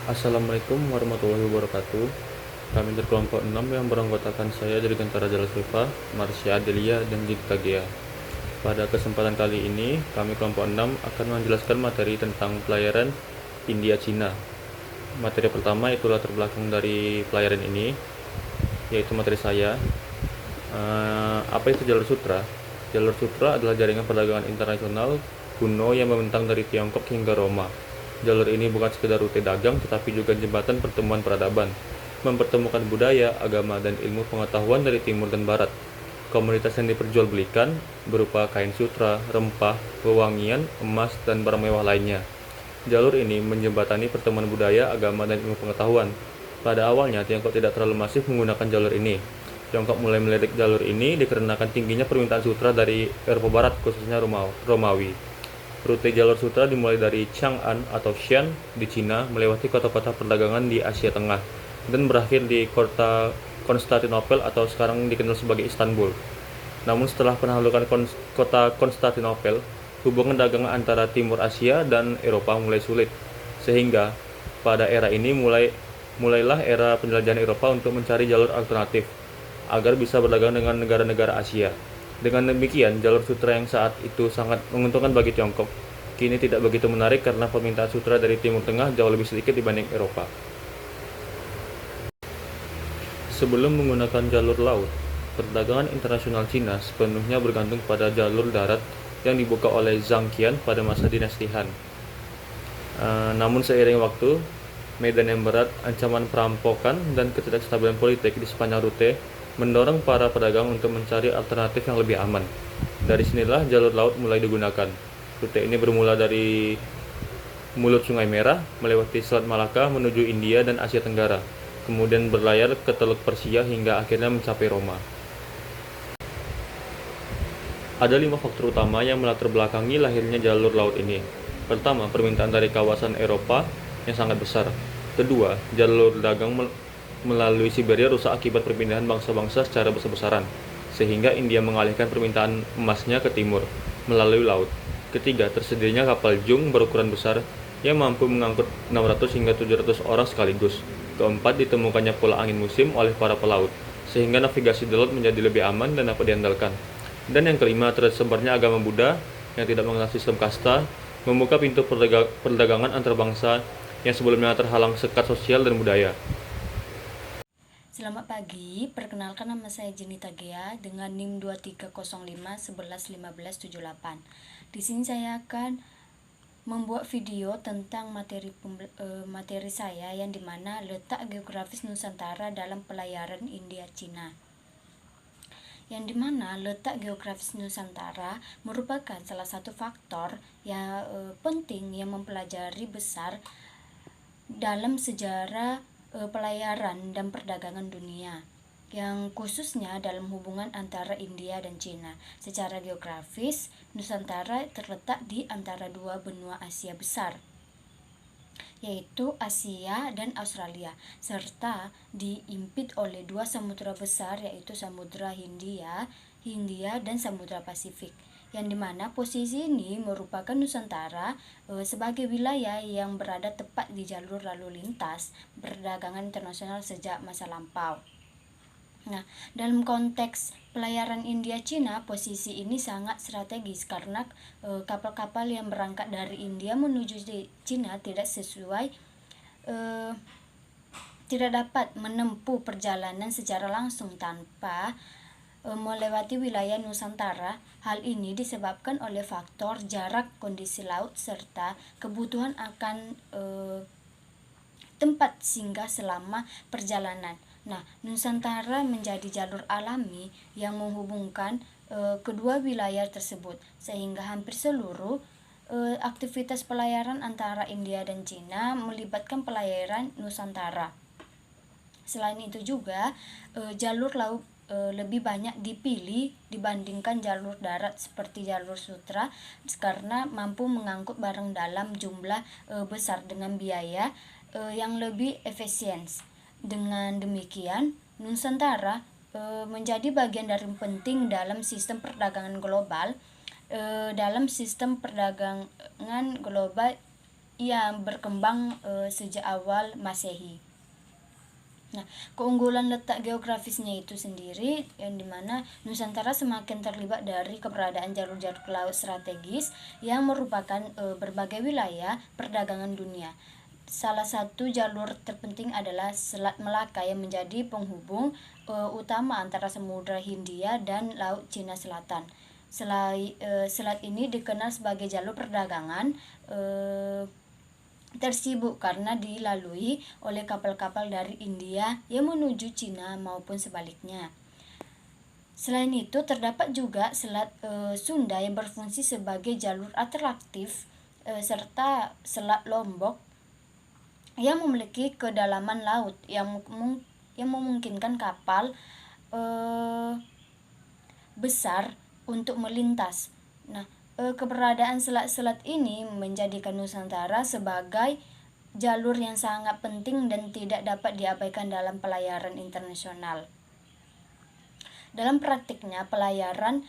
Assalamualaikum warahmatullahi wabarakatuh. Kami dari kelompok 6 yang beranggotakan saya dari Tentara Jalas Viva, Marsha Adelia, dan Gita Gea. Pada kesempatan kali ini, kami kelompok 6 akan menjelaskan materi tentang pelayaran India-Cina. Materi pertama itu latar belakang dari pelayaran ini, yaitu materi saya. Apa itu Jalur Sutra? Jalur Sutra adalah jaringan perdagangan internasional kuno yang membentang dari Tiongkok hingga Roma. Jalur ini bukan sekedar rute dagang, tetapi juga jembatan pertemuan peradaban, mempertemukan budaya, agama, dan ilmu pengetahuan dari timur dan barat. Komoditas yang diperjualbelikan berupa kain sutra, rempah, wewangian, emas, dan barang mewah lainnya. Jalur ini menjembatani pertemuan budaya, agama, dan ilmu pengetahuan. Pada awalnya, Tiongkok tidak terlalu masif menggunakan jalur ini. Tiongkok mulai melirik jalur ini dikarenakan tingginya permintaan sutra dari Eropa Barat, khususnya Romawi. Rute jalur sutra dimulai dari Chang'an atau Xi'an di Cina, melewati kota-kota perdagangan di Asia Tengah, dan berakhir di kota Konstantinopel atau sekarang dikenal sebagai Istanbul. Namun setelah penaklukan kota Konstantinopel, hubungan dagang antara Timur Asia dan Eropa mulai sulit, sehingga pada era ini mulailah era penjelajahan Eropa untuk mencari jalur alternatif agar bisa berdagang dengan negara-negara Asia. Dengan demikian, jalur sutra yang saat itu sangat menguntungkan bagi Tiongkok, kini tidak begitu menarik karena permintaan sutra dari Timur Tengah jauh lebih sedikit dibanding Eropa. Sebelum menggunakan jalur laut, perdagangan internasional Cina sepenuhnya bergantung pada jalur darat yang dibuka oleh Zhang Qian pada masa dinasti Han. Namun seiring waktu, medan yang berat, ancaman perampokan, dan ketidakstabilan politik di sepanjang rute mendorong para pedagang untuk mencari alternatif yang lebih aman. Dari sinilah jalur laut mulai digunakan. Rute ini bermula dari mulut Sungai Merah, melewati Selat Malaka menuju India dan Asia Tenggara, kemudian berlayar ke Teluk Persia hingga akhirnya mencapai Roma. Ada 5 faktor utama yang melatar belakangi lahirnya jalur laut ini. Pertama, permintaan dari kawasan Eropa yang sangat besar. Kedua, jalur dagang melalui Siberia rusak akibat perpindahan bangsa-bangsa secara besar-besaran, sehingga India mengalihkan permintaan emasnya ke timur melalui laut. Ketiga, tersedianya kapal jung berukuran besar yang mampu mengangkut 600 hingga 700 orang sekaligus. Keempat, ditemukannya pola angin musim oleh para pelaut, sehingga navigasi di laut menjadi lebih aman dan dapat diandalkan. Dan yang kelima, tersebarnya agama Buddha yang tidak mengenal sistem kasta, membuka pintu perdagangan antar bangsa yang sebelumnya terhalang sekat sosial dan budaya. Selamat pagi, perkenalkan nama saya Jenita Gea dengan NIM 2305111578. Di sini saya akan membuat video tentang materi saya yang dimana letak geografis Nusantara dalam pelayaran India-Cina. Yang dimana letak geografis Nusantara merupakan salah satu faktor yang penting yang mempelajari besar dalam sejarah pelayaran dan perdagangan dunia, yang khususnya dalam hubungan antara India dan Cina. Secara geografis, Nusantara terletak di antara dua benua Asia besar, yaitu Asia dan Australia, serta diimpit oleh dua samudra besar, yaitu Samudra Hindia dan Samudra Pasifik, yang dimana posisi ini merupakan Nusantara sebagai wilayah yang berada tepat di jalur lalu lintas perdagangan internasional sejak masa lampau. Nah, dalam konteks pelayaran India-Cina, posisi ini sangat strategis karena kapal-kapal yang berangkat dari India menuju Cina tidak dapat menempuh perjalanan secara langsung tanpa melewati wilayah Nusantara. Hal ini disebabkan oleh faktor jarak, kondisi laut, serta kebutuhan akan tempat singgah selama perjalanan. Nah, Nusantara menjadi jalur alami yang menghubungkan kedua wilayah tersebut, sehingga hampir seluruh aktivitas pelayaran antara India dan Cina melibatkan pelayaran Nusantara. Selain itu juga jalur laut lebih banyak dipilih dibandingkan jalur darat seperti jalur sutra, karena mampu mengangkut barang dalam jumlah besar dengan biaya yang lebih efisien. Dengan demikian, Nusantara menjadi bagian dari penting dalam sistem perdagangan global. yang berkembang sejak awal Masehi. Nah, keunggulan letak geografisnya itu sendiri yang dimana Nusantara semakin terlibat dari keberadaan jalur-jalur laut strategis yang merupakan berbagai wilayah perdagangan dunia. Salah satu jalur terpenting adalah Selat Melaka yang menjadi penghubung utama antara Samudra Hindia dan Laut Cina Selatan. Selat ini dikenal sebagai jalur perdagangan tersibuk karena dilalui oleh kapal-kapal dari India yang menuju Cina maupun sebaliknya. Selain itu, terdapat juga Selat Sunda yang berfungsi sebagai jalur atraktif serta Selat Lombok yang memiliki kedalaman laut yang memungkinkan kapal besar untuk melintas. Nah, keberadaan selat-selat ini menjadikan Nusantara sebagai jalur yang sangat penting dan tidak dapat diabaikan dalam pelayaran internasional. Dalam praktiknya, pelayaran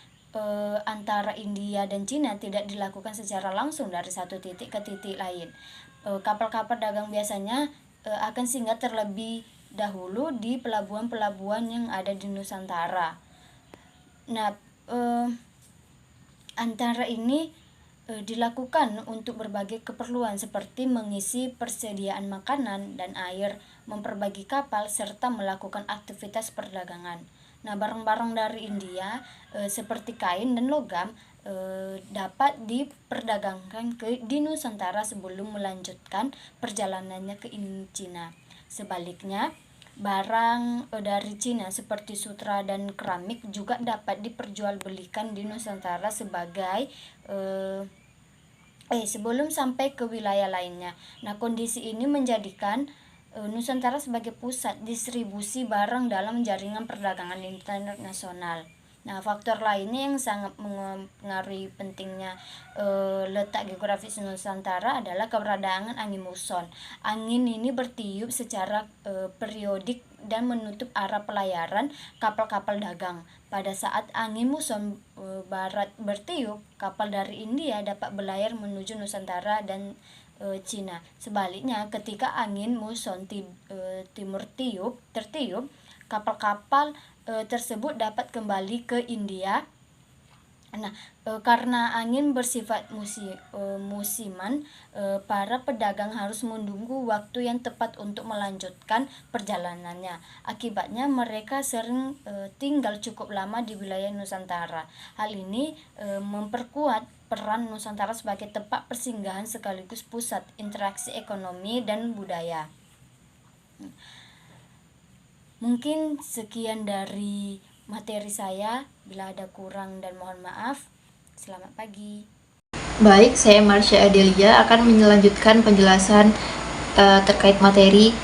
antara India dan Cina tidak dilakukan secara langsung dari satu titik ke titik lain. Kapal-kapal dagang biasanya akan singgah terlebih dahulu di pelabuhan-pelabuhan yang ada di Nusantara. Nah, antara ini dilakukan untuk berbagai keperluan seperti mengisi persediaan makanan dan air, memperbagi kapal, serta melakukan aktivitas perdagangan. Nah, barang-barang dari India seperti kain dan logam dapat diperdagangkan di Nusantara sebelum melanjutkan perjalanannya ke Cina. Sebaliknya, barang dari Cina seperti sutra dan keramik juga dapat diperjualbelikan di Nusantara sebelum sampai ke wilayah lainnya. Nah, kondisi ini menjadikan Nusantara sebagai pusat distribusi barang dalam jaringan perdagangan internasional. Nah, faktor lainnya yang sangat mempengaruhi pentingnya letak geografis Nusantara adalah keberadaan angin muson. Angin ini bertiup secara periodik dan menutup arah pelayaran kapal-kapal dagang. Pada saat angin muson barat bertiup, kapal dari India dapat berlayar menuju Nusantara dan Cina. Sebaliknya, ketika angin muson timur tertiup, kapal-kapal tersebut dapat kembali ke India. Nah, karena angin bersifat musiman, para pedagang harus menunggu waktu yang tepat untuk melanjutkan perjalanannya. Akibatnya mereka sering tinggal cukup lama di wilayah Nusantara. Hal ini memperkuat peran Nusantara sebagai tempat persinggahan sekaligus pusat interaksi ekonomi dan budaya. Mungkin sekian dari materi saya. Bila ada kurang dan mohon maaf. Selamat pagi. Baik, saya Marsha Adelia akan melanjutkan penjelasan terkait materi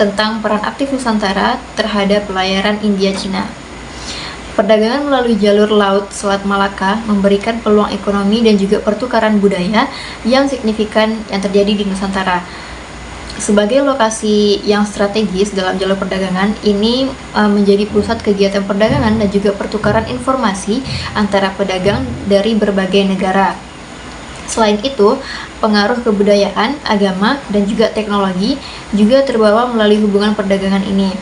tentang peran aktif Nusantara terhadap pelayaran India-Cina. Perdagangan melalui jalur laut Selat Malaka memberikan peluang ekonomi dan juga pertukaran budaya yang signifikan yang terjadi di Nusantara. Sebagai lokasi yang strategis dalam jalur perdagangan, ini menjadi pusat kegiatan perdagangan dan juga pertukaran informasi antara pedagang dari berbagai negara. Selain itu, pengaruh kebudayaan, agama, dan juga teknologi juga terbawa melalui hubungan perdagangan ini.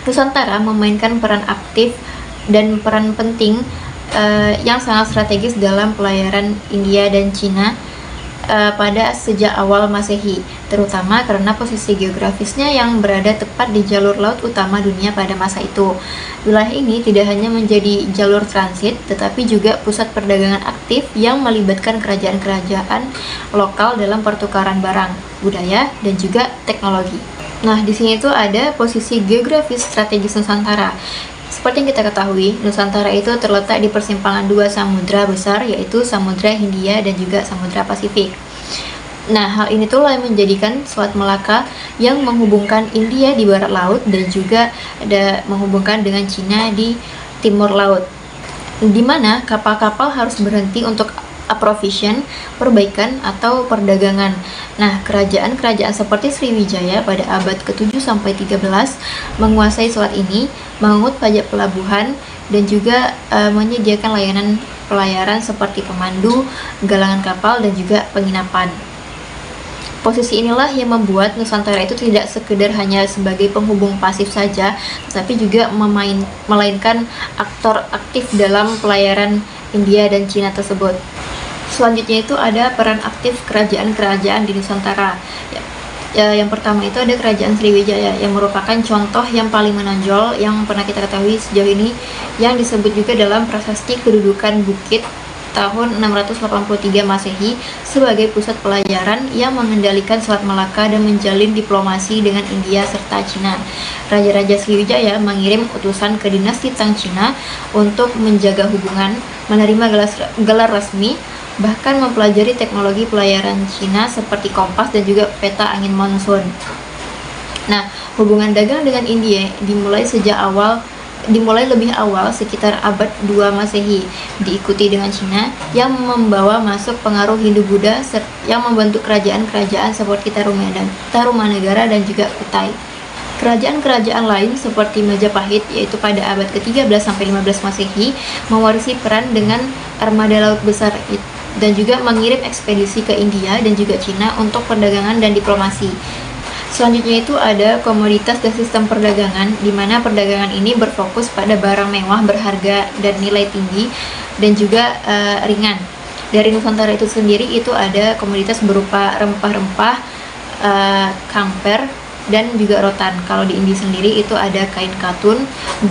Nusantara memainkan peran aktif dan peran penting yang sangat strategis dalam pelayaran India dan Cina pada sejak awal Masehi, terutama karena posisi geografisnya yang berada tepat di jalur laut utama dunia pada masa itu. Wilayah ini tidak hanya menjadi jalur transit, tetapi juga pusat perdagangan aktif yang melibatkan kerajaan-kerajaan lokal dalam pertukaran barang, budaya, dan juga teknologi. Nah, di sini tuh ada posisi geografis strategis Nusantara. Seperti yang kita ketahui, Nusantara itu terletak di persimpangan dua samudra besar, yaitu Samudra Hindia dan juga Samudra Pasifik. Nah, hal ini tuh yang menjadikan Selat Melaka yang menghubungkan India di barat laut dan juga menghubungkan dengan Cina di timur laut, di mana kapal-kapal harus berhenti untuk provision, perbaikan, atau perdagangan. Nah, kerajaan-kerajaan seperti Sriwijaya pada abad ke-7 sampai 13 menguasai selat ini, mengungut pajak pelabuhan, dan juga menyediakan layanan pelayaran seperti pemandu, galangan kapal, dan juga penginapan. Posisi inilah yang membuat Nusantara itu tidak sekedar hanya sebagai penghubung pasif saja, tetapi juga melainkan aktor aktif dalam pelayaran India dan Cina tersebut. Selanjutnya itu ada peran aktif kerajaan-kerajaan di Nusantara. Yang pertama itu ada Kerajaan Sriwijaya yang merupakan contoh yang paling menonjol yang pernah kita ketahui sejauh ini, yang disebut juga dalam Prasasti Kedudukan Bukit tahun 683 Masehi sebagai pusat pelayaran yang mengendalikan Selat Malaka dan menjalin diplomasi dengan India serta Cina. Raja-Raja Sriwijaya mengirim utusan ke dinasti Tang Cina untuk menjaga hubungan, menerima gelar resmi, bahkan mempelajari teknologi pelayaran Cina seperti kompas dan juga peta angin monsun. Nah, hubungan dagang dengan India dimulai lebih awal sekitar abad 2 Masehi, diikuti dengan Cina yang membawa masuk pengaruh Hindu-Buddha yang membentuk kerajaan-kerajaan seperti Tarumanegara dan juga Kutai. Kerajaan-kerajaan lain seperti Majapahit, yaitu pada abad ke-13 sampai 15 Masehi, mewarisi peran dengan armada laut besar dan juga mengirim ekspedisi ke India dan juga Cina untuk perdagangan dan diplomasi. Selanjutnya itu ada komoditas dan sistem perdagangan, di mana perdagangan ini berfokus pada barang mewah berharga dan nilai tinggi dan juga ringan. Dari Nusantara itu sendiri itu ada komoditas berupa rempah-rempah, kamper, dan juga rotan. Kalau di India sendiri itu ada kain katun,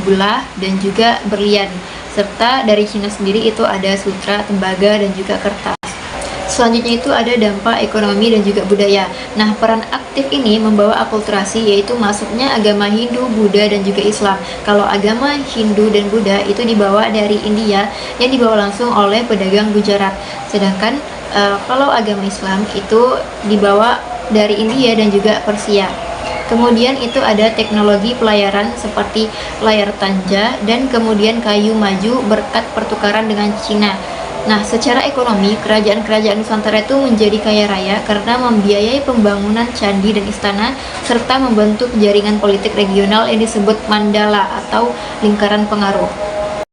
gula, dan juga berlian. Serta dari Cina sendiri itu ada sutra, tembaga, dan juga kertas. Selanjutnya itu ada dampak ekonomi dan juga budaya. Nah, peran aktif ini membawa akulturasi, yaitu masuknya agama Hindu, Buddha, dan juga Islam. Kalau agama Hindu dan Buddha itu dibawa dari India, yang dibawa langsung oleh pedagang Gujarat. Sedangkan kalau agama Islam itu dibawa dari India dan juga Persia. Kemudian itu ada teknologi pelayaran seperti layar tanja dan kemudian kayu maju berkat pertukaran dengan Cina. Nah, secara ekonomi, kerajaan-kerajaan Nusantara itu menjadi kaya raya karena membiayai pembangunan candi dan istana, serta membentuk jaringan politik regional yang disebut mandala atau lingkaran pengaruh.